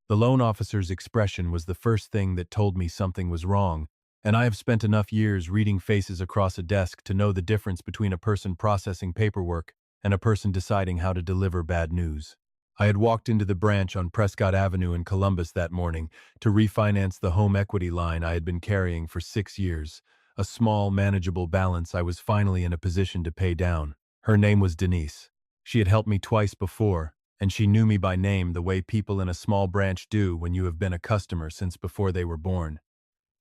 The loan officer's expression was the first thing that told me something was wrong, and I have spent enough years reading faces across a desk to know the difference between a person processing paperwork and a person deciding how to deliver bad news. I had walked into the branch on Prescott Avenue in Columbus that morning to refinance the home equity line I had been carrying for 6 years, a small, manageable balance I was finally in a position to pay down. Her name was Denise. She had helped me twice before, and she knew me by name the way people in a small branch do when you have been a customer since before they were born.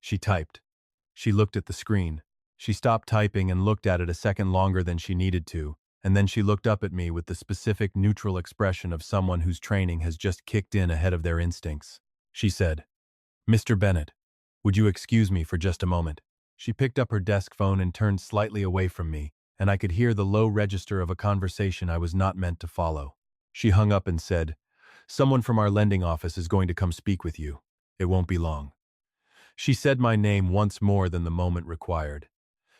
She typed. She looked at the screen. She stopped typing and looked at it a second longer than she needed to, and then she looked up at me with the specific neutral expression of someone whose training has just kicked in ahead of their instincts. She said, "Mr. Bennett, would you excuse me for just a moment?" She picked up her desk phone and turned slightly away from me, and I could hear the low register of a conversation I was not meant to follow. She hung up and said, "Someone from our lending office is going to come speak with you. It won't be long." She said my name once more than the moment required,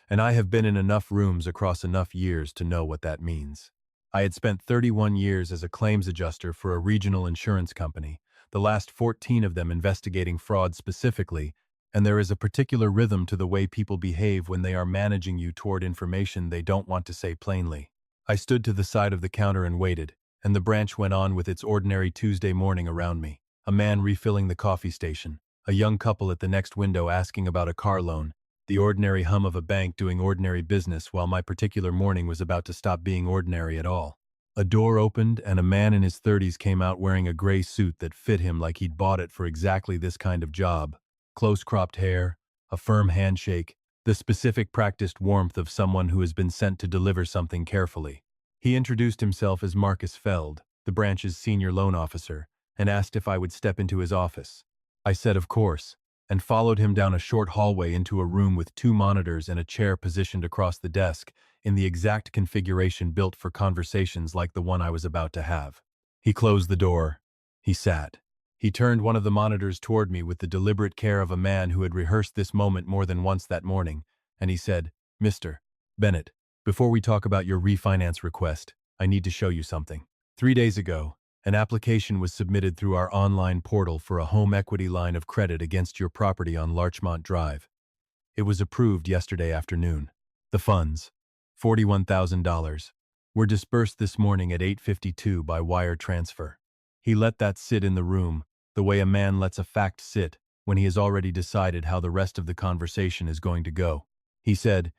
and I have been in enough rooms across enough years to know what that means. I had spent 31 years as a claims adjuster for a regional insurance company, the last 14 of them investigating fraud specifically, and there is a particular rhythm to the way people behave when they are managing you toward information they don't want to say plainly. I stood to the side of the counter and waited, and the branch went on with its ordinary Tuesday morning around me. A man refilling the coffee station, a young couple at the next window asking about a car loan, the ordinary hum of a bank doing ordinary business while my particular morning was about to stop being ordinary at all. A door opened and a man in his 30s came out wearing a gray suit that fit him like he'd bought it for exactly this kind of job. Close-cropped hair, a firm handshake, the specific practiced warmth of someone who has been sent to deliver something carefully. He introduced himself as Marcus Feld, the branch's senior loan officer, and asked if I would step into his office. I said of course, and followed him down a short hallway into a room with 2 monitors and a chair positioned across the desk in the exact configuration built for conversations like the one I was about to have. He closed the door. He sat. He turned one of the monitors toward me with the deliberate care of a man who had rehearsed this moment more than once that morning, and he said, "Mr. Bennett, before we talk about your refinance request, I need to show you something. 3 days ago, an application was submitted through our online portal for a home equity line of credit against your property on Larchmont Drive. It was approved yesterday afternoon. The funds, $41,000, were disbursed this morning at 8:52 by wire transfer." He let that sit in the room, the way a man lets a fact sit when he has already decided how the rest of the conversation is going to go. He said,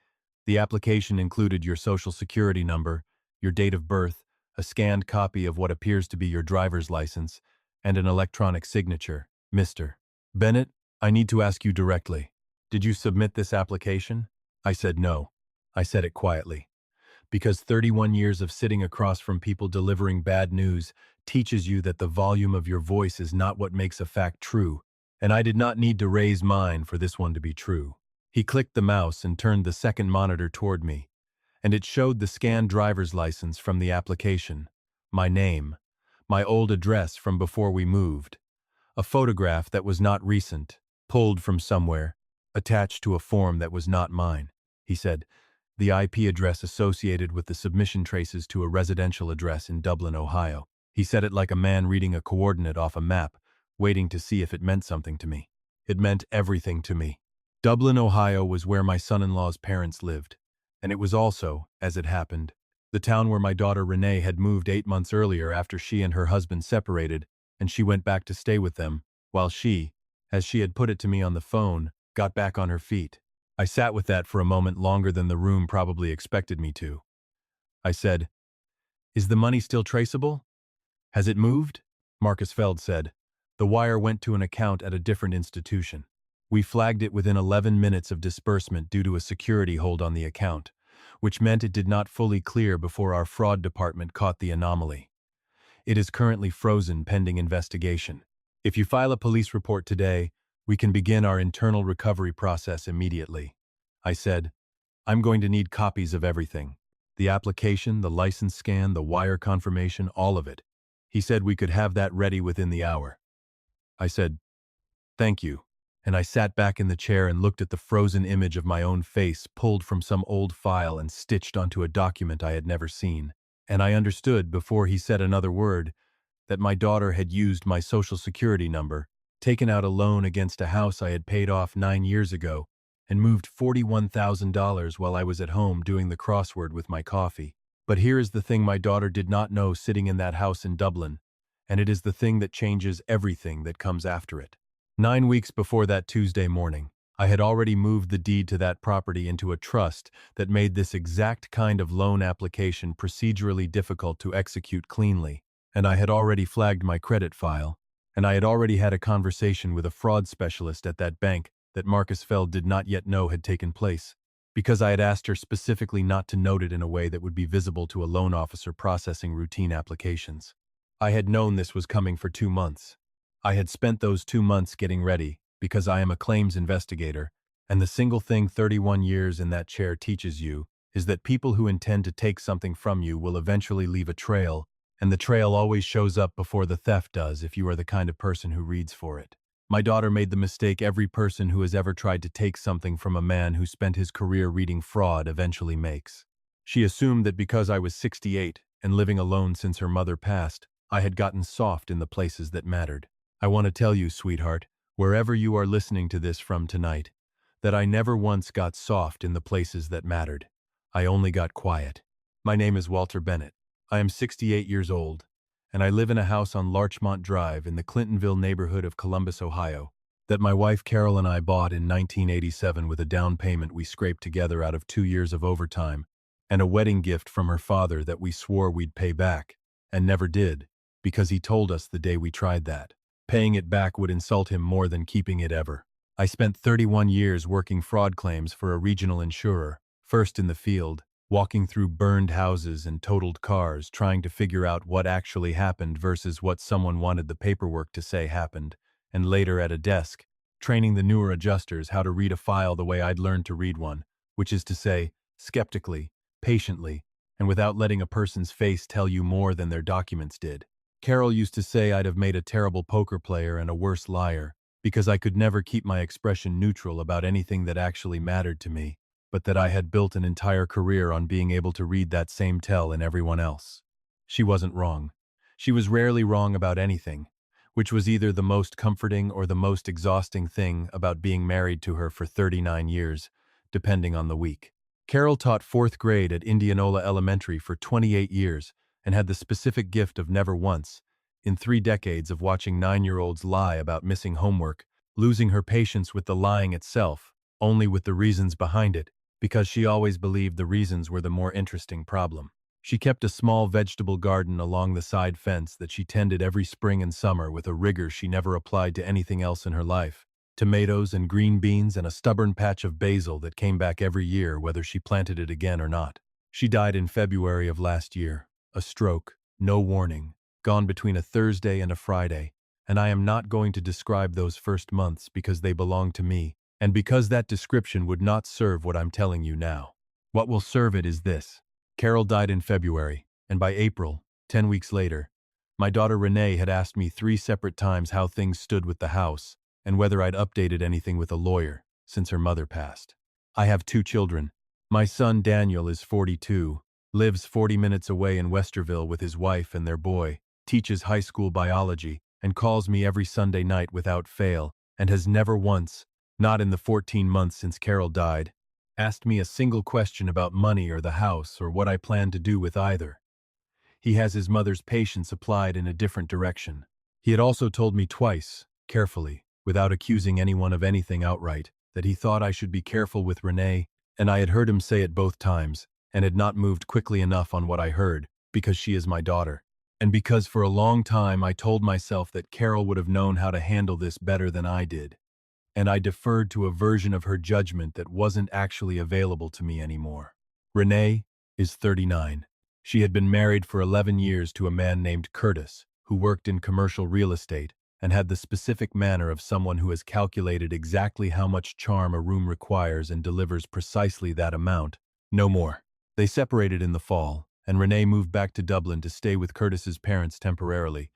"The application included your social security number, your date of birth, a scanned copy of what appears to be your driver's license, and an electronic signature. Mr. Bennett, I need to ask you directly. Did you submit this application?" I said no. I said it quietly. Because 31 years of sitting across from people delivering bad news teaches you that the volume of your voice is not what makes a fact true, and I did not need to raise mine for this one to be true. He clicked the mouse and turned the second monitor toward me, and it showed the scanned driver's license from the application, my name, my old address from before we moved, a photograph that was not recent, pulled from somewhere, attached to a form that was not mine. He said, "The IP address associated with the submission traces to a residential address in Dublin, Ohio." He said it like a man reading a coordinate off a map, waiting to see if it meant something to me. It meant everything to me. Dublin, Ohio was where my son-in-law's parents lived, and it was also, as it happened, the town where my daughter Renee had moved 8 months earlier after she and her husband separated, and she went back to stay with them, while she, as she had put it to me on the phone, got back on her feet. I sat with that for a moment longer than the room probably expected me to. I said, "Is the money still traceable? Has it moved?" Marcus Feld said, "The wire went to an account at a different institution. We flagged it within 11 minutes of disbursement due to a security hold on the account, which meant it did not fully clear before our fraud department caught the anomaly. It is currently frozen pending investigation. If you file a police report today, we can begin our internal recovery process immediately." I said, "I'm going to need copies of everything. The application, the license scan, the wire confirmation, all of it." He said we could have that ready within the hour. I said, "Thank you," and I sat back in the chair and looked at the frozen image of my own face pulled from some old file and stitched onto a document I had never seen. And I understood, before he said another word, that my daughter had used my social security number, taken out a loan against a house I had paid off 9 years ago, and moved $41,000 while I was at home doing the crossword with my coffee. But here is the thing my daughter did not know sitting in that house in Dublin, and it is the thing that changes everything that comes after it. 9 weeks before that Tuesday morning, I had already moved the deed to that property into a trust that made this exact kind of loan application procedurally difficult to execute cleanly, and I had already flagged my credit file, and I had already had a conversation with a fraud specialist at that bank that Marcus Feld did not yet know had taken place, because I had asked her specifically not to note it in a way that would be visible to a loan officer processing routine applications. I had known this was coming for 2 months. I had spent those 2 months getting ready, because I am a claims investigator, and the single thing 31 years in that chair teaches you is that people who intend to take something from you will eventually leave a trail, and the trail always shows up before the theft does if you are the kind of person who reads for it. My daughter made the mistake every person who has ever tried to take something from a man who spent his career reading fraud eventually makes. She assumed that because I was 68 and living alone since her mother passed, I had gotten soft in the places that mattered. I want to tell you, sweetheart, wherever you are listening to this from tonight, that I never once got soft in the places that mattered. I only got quiet. My name is Walter Bennett. I am 68 years old, and I live in a house on Larchmont Drive in the Clintonville neighborhood of Columbus, Ohio, that my wife Carol and I bought in 1987 with a down payment we scraped together out of 2 years of overtime, and a wedding gift from her father that we swore we'd pay back, and never did, because he told us the day we tried that. Paying it back would insult him more than keeping it ever. I spent 31 years working fraud claims for a regional insurer, first in the field, walking through burned houses and totaled cars, trying to figure out what actually happened versus what someone wanted the paperwork to say happened, and later at a desk, training the newer adjusters how to read a file the way I'd learned to read one, which is to say, skeptically, patiently, and without letting a person's face tell you more than their documents did. Carol used to say I'd have made a terrible poker player and a worse liar, because I could never keep my expression neutral about anything that actually mattered to me, but that I had built an entire career on being able to read that same tell in everyone else. She wasn't wrong. She was rarely wrong about anything, which was either the most comforting or the most exhausting thing about being married to her for 39 years, depending on the week. Carol taught 4th grade at Indianola Elementary for 28 years, and had the specific gift of never once, in 3 decades of watching 9-year-olds lie about missing homework, losing her patience with the lying itself, only with the reasons behind it, because she always believed the reasons were the more interesting problem. She kept a small vegetable garden along the side fence that she tended every spring and summer with a rigor she never applied to anything else in her life. Tomatoes and green beans and a stubborn patch of basil that came back every year whether she planted it again or not. She died in February of last year. A stroke, no warning, gone between a Thursday and a Friday, and I am not going to describe those first months because they belong to me, and because that description would not serve what I'm telling you now. What will serve it is this. Carol died in February, and by April, 10 weeks later, my daughter Renee had asked me 3 separate times how things stood with the house, and whether I'd updated anything with a lawyer, since her mother passed. I have 2 children. My son Daniel is 42, lives 40 minutes away in Westerville with his wife and their boy, teaches high school biology, and calls me every Sunday night without fail, and has never once, not in the 14 months since Carol died, asked me a single question about money or the house or what I planned to do with either. He has his mother's patience applied in a different direction. He had also told me twice, carefully, without accusing anyone of anything outright, that he thought I should be careful with Renee, and I had heard him say it both times, and had not moved quickly enough on what I heard, because she is my daughter. And because for a long time I told myself that Carol would have known how to handle this better than I did. And I deferred to a version of her judgment that wasn't actually available to me anymore. Renee is 39. She had been married for 11 years to a man named Curtis, who worked in commercial real estate, and had the specific manner of someone who has calculated exactly how much charm a room requires and delivers precisely that amount, no more. They separated in the fall, and Renee moved back to Dublin to stay with Curtis's parents temporarily,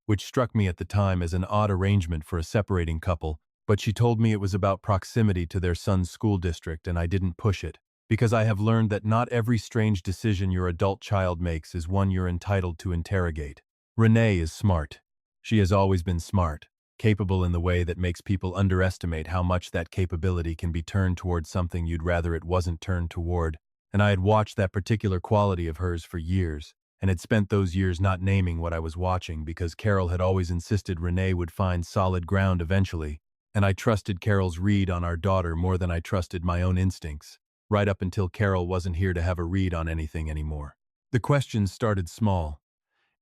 which struck me at the time as an odd arrangement for a separating couple, but she told me it was about proximity to their son's school district and I didn't push it, because I have learned that not every strange decision your adult child makes is one you're entitled to interrogate. Renee is smart. She has always been smart, capable in the way that makes people underestimate how much that capability can be turned toward something you'd rather it wasn't turned toward, and I had watched that particular quality of hers for years, and had spent those years not naming what I was watching because Carol had always insisted Renee would find solid ground eventually, and I trusted Carol's read on our daughter more than I trusted my own instincts, right up until Carol wasn't here to have a read on anything anymore. The questions started small.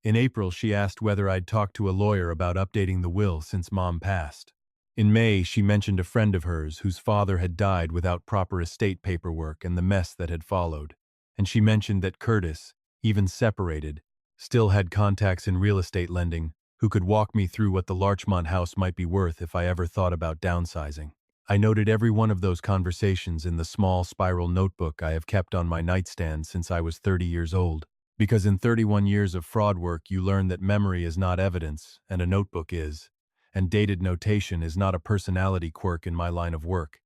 In April, she asked whether I'd talked to a lawyer about updating the will since Mom passed. In May, she mentioned a friend of hers whose father had died without proper estate paperwork and the mess that had followed. And she mentioned that Curtis, even separated, still had contacts in real estate lending who could walk me through what the Larchmont house might be worth if I ever thought about downsizing. I noted every one of those conversations in the small spiral notebook I have kept on my nightstand since I was 30 years old. Because in 31 years of fraud work you learn that memory is not evidence, and a notebook is. And dated notation is not a personality quirk in my line of work.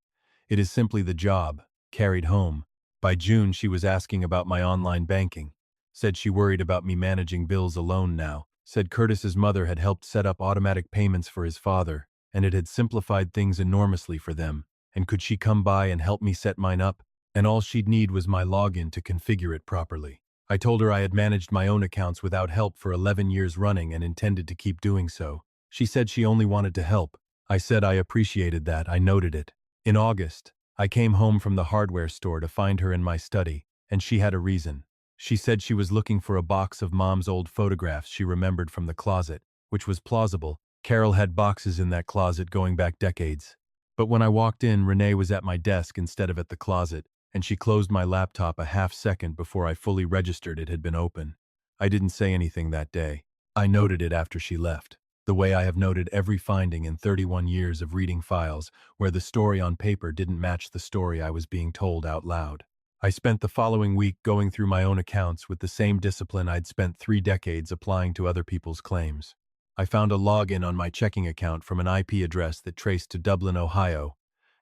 It is simply the job, carried home. By June she was asking about my online banking. Said she worried about me managing bills alone now. Said Curtis's mother had helped set up automatic payments for his father, and it had simplified things enormously for them. And could she come by and help me set mine up? And all she'd need was my login to configure it properly. I told her I had managed my own accounts without help for 11 years running and intended to keep doing so. She said she only wanted to help. I said I appreciated that, I noted it. In August, I came home from the hardware store to find her in my study, and she had a reason. She said she was looking for a box of Mom's old photographs she remembered from the closet, which was plausible. Carol had boxes in that closet going back decades. But when I walked in, Renee was at my desk instead of at the closet, and she closed my laptop a half-second before I fully registered it had been open. I didn't say anything that day. I noted it after she left, the way I have noted every finding in 31 years of reading files where the story on paper didn't match the story I was being told out loud. I spent the following week going through my own accounts with the same discipline I'd spent 3 decades applying to other people's claims. I found a login on my checking account from an IP address that traced to Dublin, Ohio,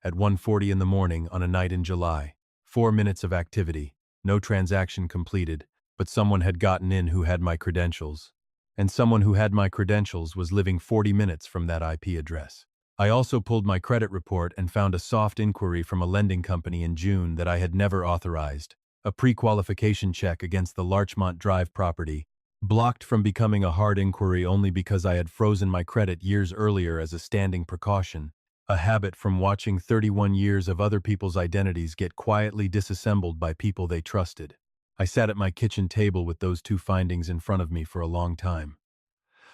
at 1:40 in the morning on a night in July. 4 minutes of activity, no transaction completed, but someone had gotten in who had my credentials. And someone who had my credentials was living 40 minutes from that IP address. I also pulled my credit report and found a soft inquiry from a lending company in June that I had never authorized, a pre-qualification check against the Larchmont Drive property, blocked from becoming a hard inquiry only because I had frozen my credit years earlier as a standing precaution. A habit from watching 31 years of other people's identities get quietly disassembled by people they trusted. I sat at my kitchen table with those 2 findings in front of me for a long time.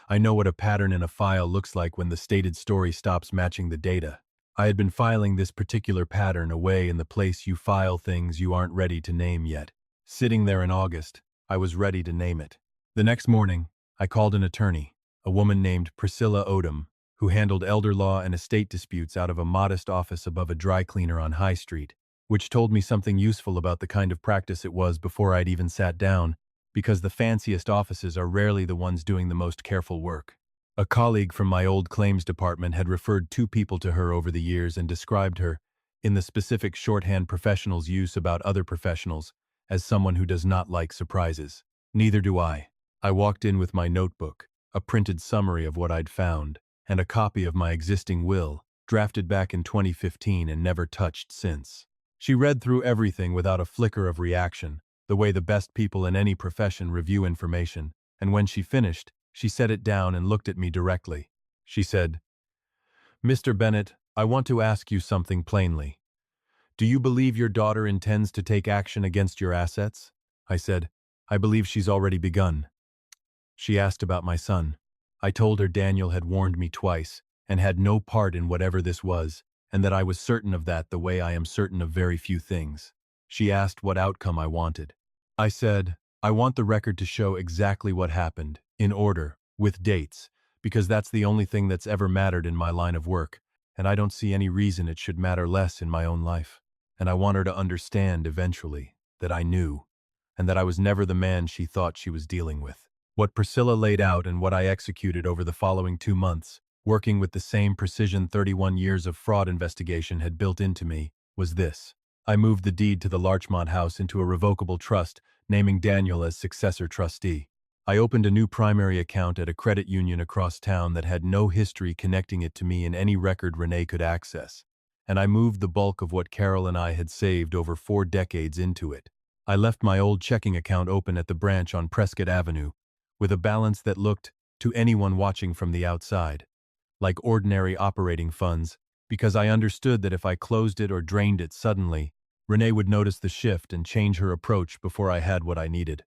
I know what a pattern in a file looks like when the stated story stops matching the data. I had been filing this particular pattern away in the place you file things you aren't ready to name yet. Sitting there in August, I was ready to name it. The next morning, I called an attorney, a woman named Priscilla Odom, who handled elder law and estate disputes out of a modest office above a dry cleaner on High Street, which told me something useful about the kind of practice it was before I'd even sat down, because the fanciest offices are rarely the ones doing the most careful work. A colleague from my old claims department had referred 2 people to her over the years and described her, in the specific shorthand professionals use about other professionals, as someone who does not like surprises. Neither do I. I walked in with my notebook, a printed summary of what I'd found, and a copy of my existing will, drafted back in 2015 and never touched since. She read through everything without a flicker of reaction, the way the best people in any profession review information, and when she finished, she set it down and looked at me directly. She said, "Mr. Bennett, I want to ask you something plainly. Do you believe your daughter intends to take action against your assets?" I said, "I believe she's already begun." She asked about my son. I told her Daniel had warned me twice, and had no part in whatever this was, and that I was certain of that the way I am certain of very few things. She asked what outcome I wanted. I said, I want the record to show exactly what happened, in order, with dates, because that's the only thing that's ever mattered in my line of work, and I don't see any reason it should matter less in my own life. And I want her to understand, eventually, that I knew, and that I was never the man she thought she was dealing with. What Priscilla laid out and what I executed over the following 2 months, working with the same precision 31 years of fraud investigation had built into me, was this. I moved the deed to the Larchmont house into a revocable trust, naming Daniel as successor trustee. I opened a new primary account at a credit union across town that had no history connecting it to me in any record Renee could access, and I moved the bulk of what Carol and I had saved over 4 decades into it. I left my old checking account open at the branch on Prescott Avenue, with a balance that looked, to anyone watching from the outside, like ordinary operating funds, because I understood that if I closed it or drained it suddenly, Renee would notice the shift and change her approach before I had what I needed.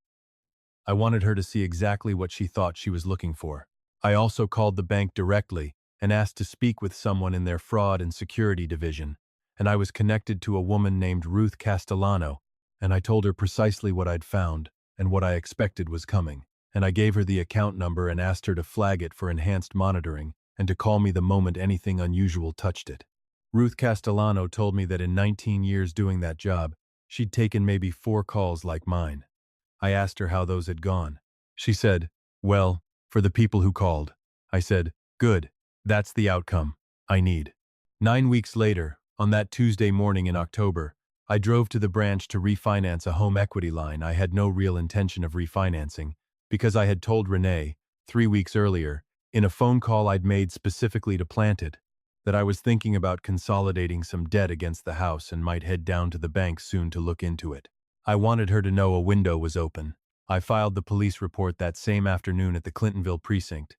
I wanted her to see exactly what she thought she was looking for. I also called the bank directly and asked to speak with someone in their fraud and security division, and I was connected to a woman named Ruth Castellano, and I told her precisely what I'd found and what I expected was coming, and I gave her the account number and asked her to flag it for enhanced monitoring and to call me the moment anything unusual touched it. Ruth Castellano told me that in 19 years doing that job, she'd taken maybe 4 calls like mine. I asked her how those had gone. She said, "Well, for the people who called." I said, "Good. That's the outcome I need." 9 weeks later, on that Tuesday morning in October, I drove to the branch to refinance a home equity line I had no real intention of refinancing, because I had told Renee, 3 weeks earlier, in a phone call I'd made specifically to plant it, that I was thinking about consolidating some debt against the house and might head down to the bank soon to look into it. I wanted her to know a window was open. I filed the police report that same afternoon at the Clintonville precinct,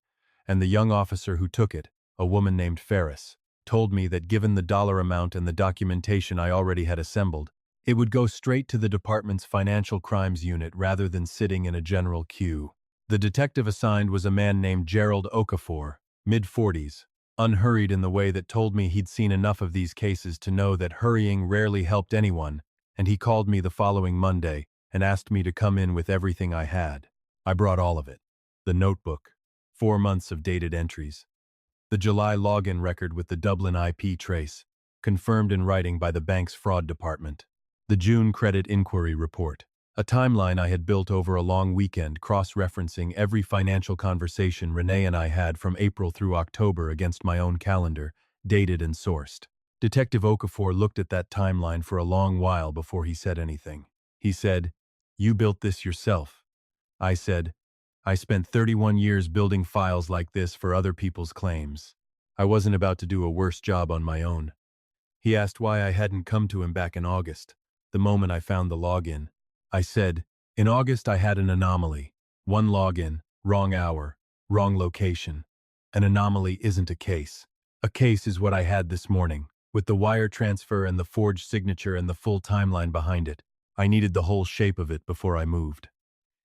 and the young officer who took it, a woman named Ferris, told me that given the dollar amount and the documentation I already had assembled, it would go straight to the department's financial crimes unit rather than sitting in a general queue. The detective assigned was a man named Gerald Okafor, mid-40s, unhurried in the way that told me he'd seen enough of these cases to know that hurrying rarely helped anyone, and he called me the following Monday and asked me to come in with everything I had. I brought all of it. The notebook, 4 months of dated entries, the July login record with the Dublin IP trace, confirmed in writing by the bank's fraud department, the June credit inquiry report, a timeline I had built over a long weekend cross-referencing every financial conversation Renee and I had from April through October against my own calendar, dated and sourced. Detective Okafor looked at that timeline for a long while before he said anything. He said, "You built this yourself." I said, "I spent 31 years building files like this for other people's claims. I wasn't about to do a worse job on my own." He asked why I hadn't come to him back in August, the moment I found the login. I said, "In August I had an anomaly. 1 login, wrong hour, wrong location. An anomaly isn't a case. A case is what I had this morning, with the wire transfer and the forged signature and the full timeline behind it. I needed the whole shape of it before I moved."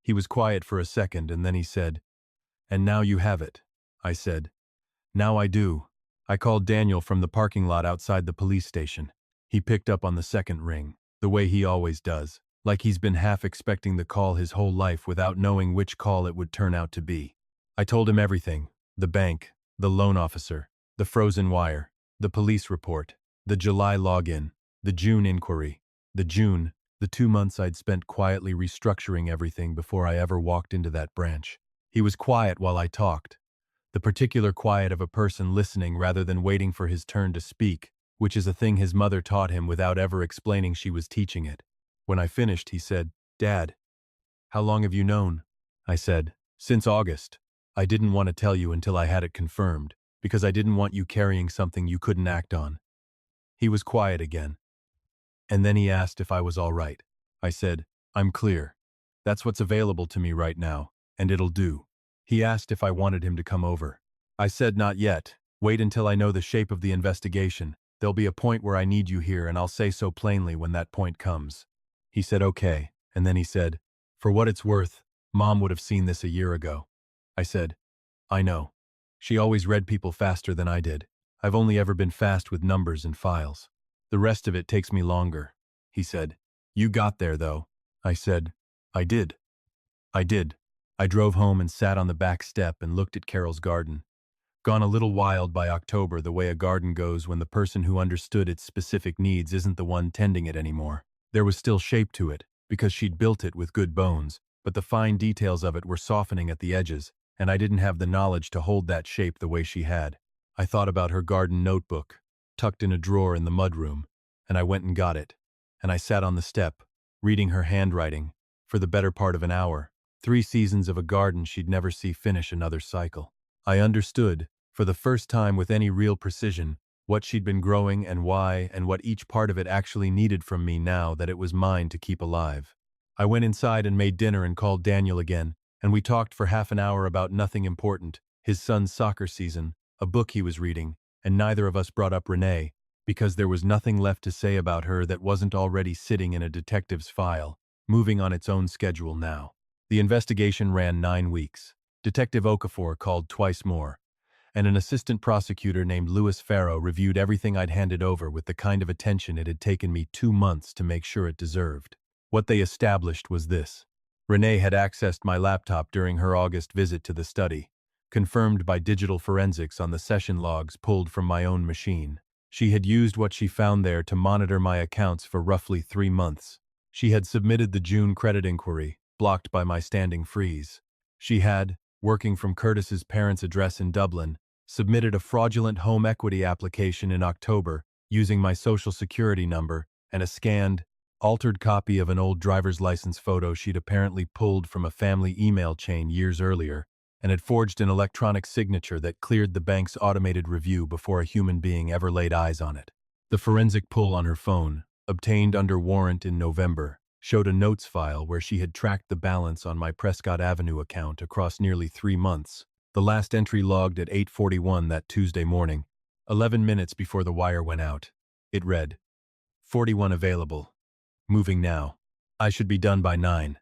He was quiet for a second and then he said, "And now you have it." I said, "Now I do." I called Daniel from the parking lot outside the police station. He picked up on the second ring, the way he always does, like he's been half expecting the call his whole life without knowing which call it would turn out to be. I told him everything: the bank, the loan officer, the frozen wire, the police report, the July login, the June inquiry, the 2 months I'd spent quietly restructuring everything before I ever walked into that branch. He was quiet while I talked, the particular quiet of a person listening rather than waiting for his turn to speak, which is a thing his mother taught him without ever explaining she was teaching it. When I finished, he said, "Dad, how long have you known?" I said, "Since August. I didn't want to tell you until I had it confirmed, because I didn't want you carrying something you couldn't act on." He was quiet again. And then he asked if I was all right. I said, "I'm clear. That's what's available to me right now, and it'll do." He asked if I wanted him to come over. I said, "Not yet. Wait until I know the shape of the investigation. There'll be a point where I need you here, and I'll say so plainly when that point comes." He said, "Okay," and then he said, "For what it's worth, Mom would have seen this a year ago." I said, "I know. She always read people faster than I did. I've only ever been fast with numbers and files. The rest of it takes me longer." He said, "You got there, though." I said, "I did. I did." I drove home and sat on the back step and looked at Carol's garden. Gone a little wild by October, the way a garden goes when the person who understood its specific needs isn't the one tending it anymore. There was still shape to it, because she'd built it with good bones, but the fine details of it were softening at the edges, and I didn't have the knowledge to hold that shape the way she had. I thought about her garden notebook, tucked in a drawer in the mudroom, and I went and got it, and I sat on the step, reading her handwriting, for the better part of an hour, 3 seasons of a garden she'd never see finish another cycle. I understood, for the first time with any real precision, what she'd been growing and why, and what each part of it actually needed from me now that it was mine to keep alive. I went inside and made dinner and called Daniel again, and we talked for half an hour about nothing important, his son's soccer season, a book he was reading, and neither of us brought up Renee, because there was nothing left to say about her that wasn't already sitting in a detective's file, moving on its own schedule now. The investigation ran 9 weeks. Detective Okafor called twice more, and an assistant prosecutor named Louis Farrow reviewed everything I'd handed over with the kind of attention it had taken me 2 months to make sure it deserved. What they established was this. Renee had accessed my laptop during her August visit to the study, confirmed by digital forensics on the session logs pulled from my own machine. She had used what she found there to monitor my accounts for roughly 3 months. She had submitted the June credit inquiry, blocked by my standing freeze. She had, working from Curtis's parents' address in Dublin, submitted a fraudulent home equity application in October using my social security number and a scanned, altered copy of an old driver's license photo she'd apparently pulled from a family email chain years earlier, and had forged an electronic signature that cleared the bank's automated review before a human being ever laid eyes on it. The forensic pull on her phone, obtained under warrant in November, showed a notes file where she had tracked the balance on my Prescott Avenue account across nearly 3 months, the last entry logged at 8:41 that Tuesday morning, 11 minutes before the wire went out. It read, 41 available. Moving now. I should be done by 9.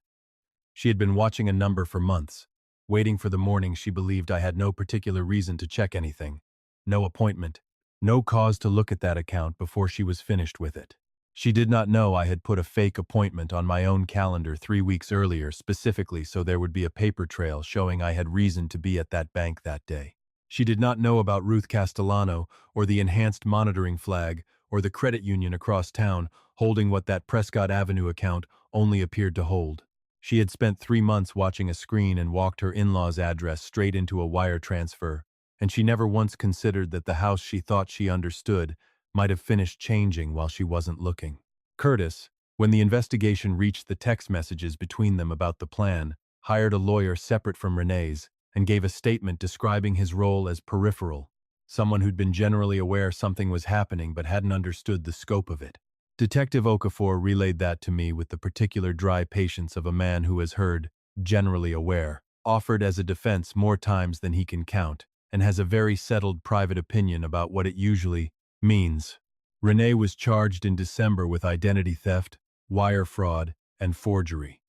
She had been watching a number for months, waiting for the morning she believed I had no particular reason to check anything. No appointment. No cause to look at that account before she was finished with it. She did not know I had put a fake appointment on my own calendar 3 weeks earlier specifically so there would be a paper trail showing I had reason to be at that bank that day. She did not know about Ruth Castellano or the enhanced monitoring flag or the credit union across town holding what that Prescott Avenue account only appeared to hold. She had spent 3 months watching a screen and walked her in-laws' address straight into a wire transfer, and she never once considered that the house she thought she understood might have finished changing while she wasn't looking. Curtis, when the investigation reached the text messages between them about the plan, hired a lawyer separate from Renee's and gave a statement describing his role as peripheral, someone who'd been generally aware something was happening but hadn't understood the scope of it. Detective Okafor relayed that to me with the particular dry patience of a man who has heard, generally aware, offered as a defense more times than he can count, and has a very settled private opinion about what it usually means. Renee was charged in December with identity theft, wire fraud, and forgery.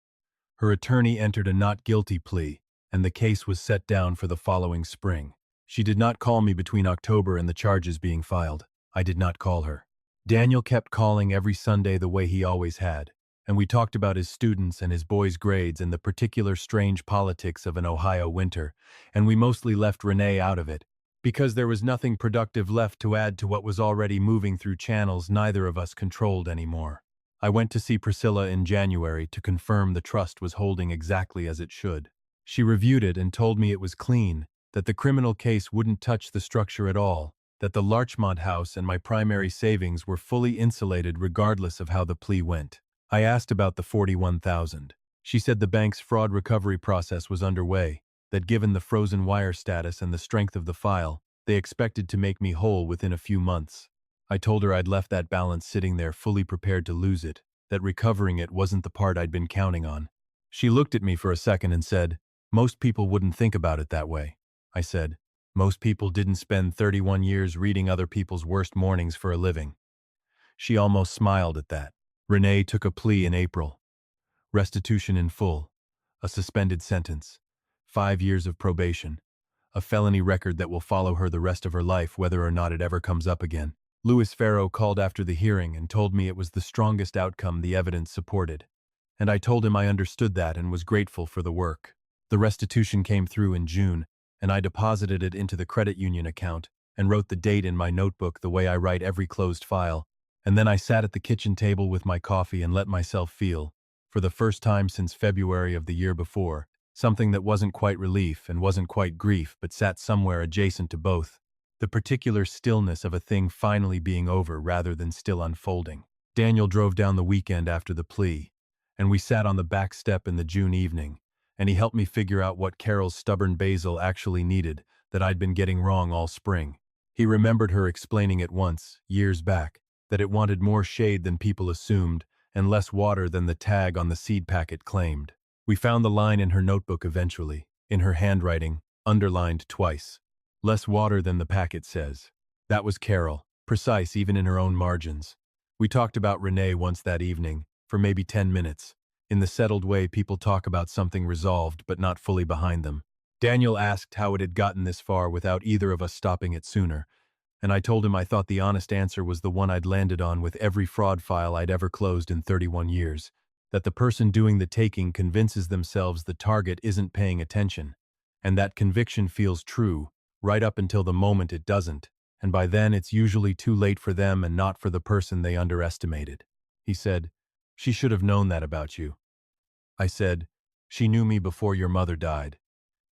Her attorney entered a not guilty plea, and the case was set down for the following spring. She did not call me between October and the charges being filed. I did not call her. Daniel kept calling every Sunday the way he always had, and we talked about his students and his boys' grades and the particular strange politics of an Ohio winter, and we mostly left Renee out of it, because there was nothing productive left to add to what was already moving through channels neither of us controlled anymore. I went to see Priscilla in January to confirm the trust was holding exactly as it should. She reviewed it and told me it was clean, that the criminal case wouldn't touch the structure at all, that the Larchmont house and my primary savings were fully insulated regardless of how the plea went. I asked about the $41,000. She said the bank's fraud recovery process was underway, that given the frozen wire status and the strength of the file, they expected to make me whole within a few months. I told her I'd left that balance sitting there fully prepared to lose it, that recovering it wasn't the part I'd been counting on. She looked at me for a second and said, "Most people wouldn't think about it that way." I said, "Most people didn't spend 31 years reading other people's worst mornings for a living." She almost smiled at that. Renee took a plea in April. Restitution in full. A suspended sentence. 5 years of probation. A felony record that will follow her the rest of her life whether or not it ever comes up again. Louis Farrow called after the hearing and told me it was the strongest outcome the evidence supported. And I told him I understood that and was grateful for the work. The restitution came through in June, and I deposited it into the credit union account and wrote the date in my notebook the way I write every closed file, and then I sat at the kitchen table with my coffee and let myself feel, for the first time since February of the year before, something that wasn't quite relief and wasn't quite grief but sat somewhere adjacent to both, the particular stillness of a thing finally being over rather than still unfolding. Daniel drove down the weekend after the plea, and we sat on the back step in the June evening, and he helped me figure out what Carol's stubborn basil actually needed that I'd been getting wrong all spring. He remembered her explaining it once, years back, that it wanted more shade than people assumed and less water than the tag on the seed packet claimed. We found the line in her notebook eventually, in her handwriting, underlined twice. Less water than the packet says. That was Carol, precise even in her own margins. We talked about Renee once that evening, for maybe 10 minutes, in the settled way people talk about something resolved but not fully behind them. Daniel asked how it had gotten this far without either of us stopping it sooner, and I told him I thought the honest answer was the one I'd landed on with every fraud file I'd ever closed in 31 years, that the person doing the taking convinces themselves the target isn't paying attention, and that conviction feels true, right up until the moment it doesn't, and by then it's usually too late for them and not for the person they underestimated. He said, "She should have known that about you." I said, "She knew me before your mother died.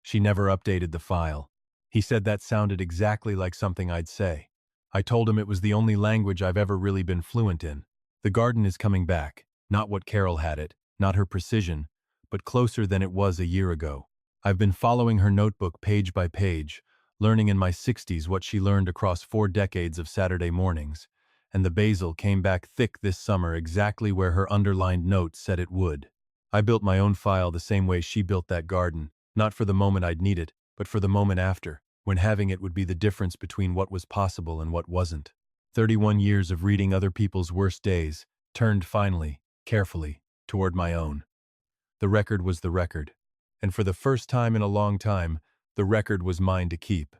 She never updated the file." He said that sounded exactly like something I'd say. I told him it was the only language I've ever really been fluent in. The garden is coming back, not what Carol had it, not her precision, but closer than it was a year ago. I've been following her notebook page by page, learning in my 60s what she learned across 4 decades of Saturday mornings, and the basil came back thick this summer exactly where her underlined note said it would. I built my own file the same way she built that garden, not for the moment I'd need it, but for the moment after, when having it would be the difference between what was possible and what wasn't. 31 years of reading other people's worst days turned finally, carefully, toward my own. The record was the record, and for the first time in a long time, the record was mine to keep.